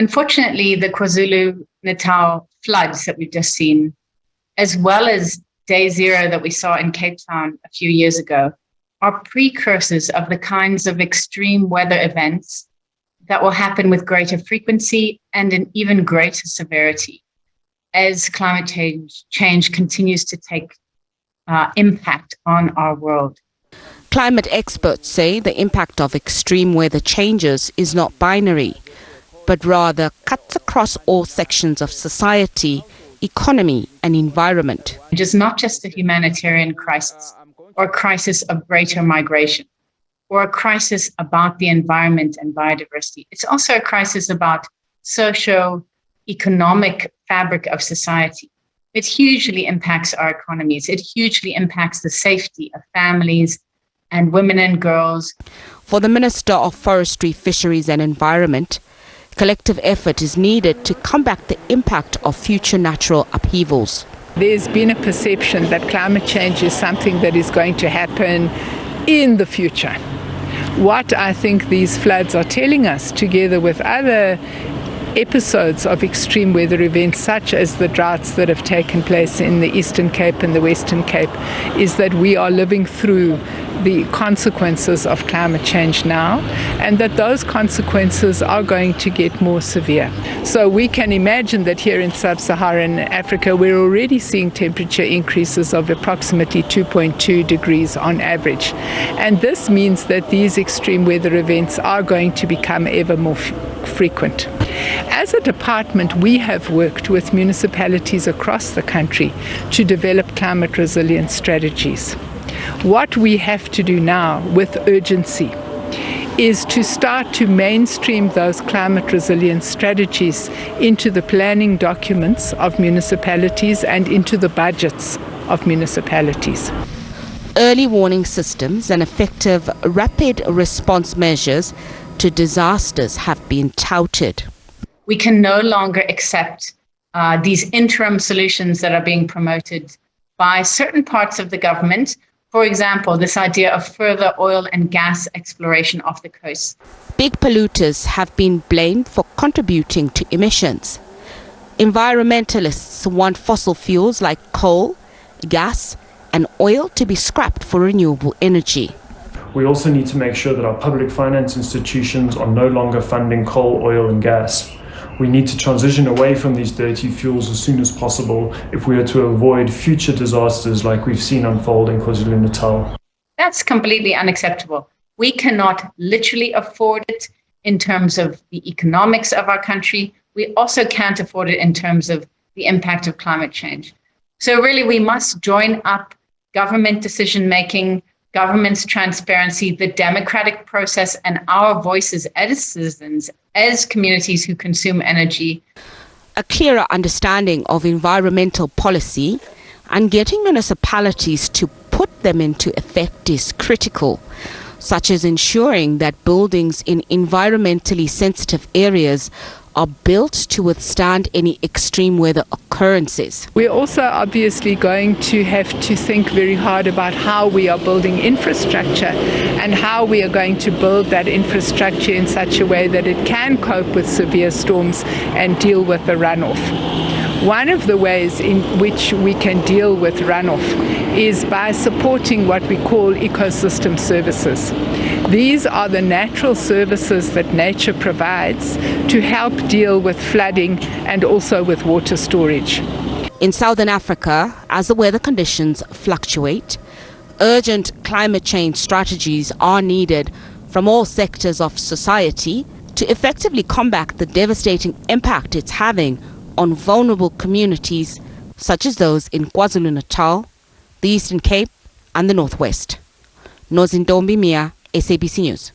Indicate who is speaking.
Speaker 1: Unfortunately, the KwaZulu-Natal floods that we've just seen, as well as day zero that we saw in Cape Town a few years ago, are precursors of the kinds of extreme weather events that will happen with greater frequency and an even greater severity as climate change continues to take impact on our world.
Speaker 2: Climate experts say the impact of extreme weather changes is not binary, but rather cuts across all sections of society, economy and environment.
Speaker 1: It is not just a humanitarian crisis or a crisis of greater migration or a crisis about the environment and biodiversity. It's also a crisis about socio-economic fabric of society. It hugely impacts our economies. It hugely impacts the safety of families and women and girls.
Speaker 2: For the Minister of Forestry, Fisheries and Environment, collective effort is needed to combat the impact of future natural upheavals.
Speaker 3: There's been a perception that climate change is something that is going to happen in the future. What I think these floods are telling us, together with other episodes of extreme weather events such as the droughts that have taken place in the Eastern Cape and the Western Cape, is that we are living through the consequences of climate change now, and that those consequences are going to get more severe. So we can imagine that here in sub-Saharan Africa we're already seeing temperature increases of approximately 2.2 degrees on average, and this means that these extreme weather events are going to become ever more frequent. As a department, we have worked with municipalities across the country to develop climate resilience strategies. What we have to do now with urgency is to start to mainstream those climate resilience strategies into the planning documents of municipalities and into the budgets of municipalities.
Speaker 2: Early warning systems and effective rapid response measures to disasters have been touted.
Speaker 1: We can no longer accept these interim solutions that are being promoted by certain parts of the government. For example, this idea of further oil and gas exploration off the coast.
Speaker 2: Big polluters have been blamed for contributing to emissions. Environmentalists want fossil fuels like coal, gas, and oil to be scrapped for renewable energy.
Speaker 4: We also need to make sure that our public finance institutions are no longer funding coal, oil, and gas. We need to transition away from these dirty fuels as soon as possible if we are to avoid future disasters like we've seen unfold in KwaZulu-Natal.
Speaker 1: That's completely unacceptable. We cannot literally afford it in terms of the economics of our country. We also can't afford it in terms of the impact of climate change. So really, we must join up government decision-making, government's transparency, the democratic process, and our voices as citizens, as communities who consume energy.
Speaker 2: A clearer understanding of environmental policy and getting municipalities to put them into effect is critical, such as ensuring that buildings in environmentally sensitive areas are built to withstand any extreme weather occurrences.
Speaker 3: We're also obviously going to have to think very hard about how we are building infrastructure and how we are going to build that infrastructure in such a way that it can cope with severe storms and deal with the runoff. One of the ways in which we can deal with runoff is by supporting what we call ecosystem services. These are the natural services that nature provides to help deal with flooding and also with water storage.
Speaker 2: In Southern Africa, as the weather conditions fluctuate, urgent climate change strategies are needed from all sectors of society to effectively combat the devastating impact it's having on vulnerable communities such as those in KwaZulu-Natal, the Eastern Cape and the Northwest. Nozintombi Mia, SABC News.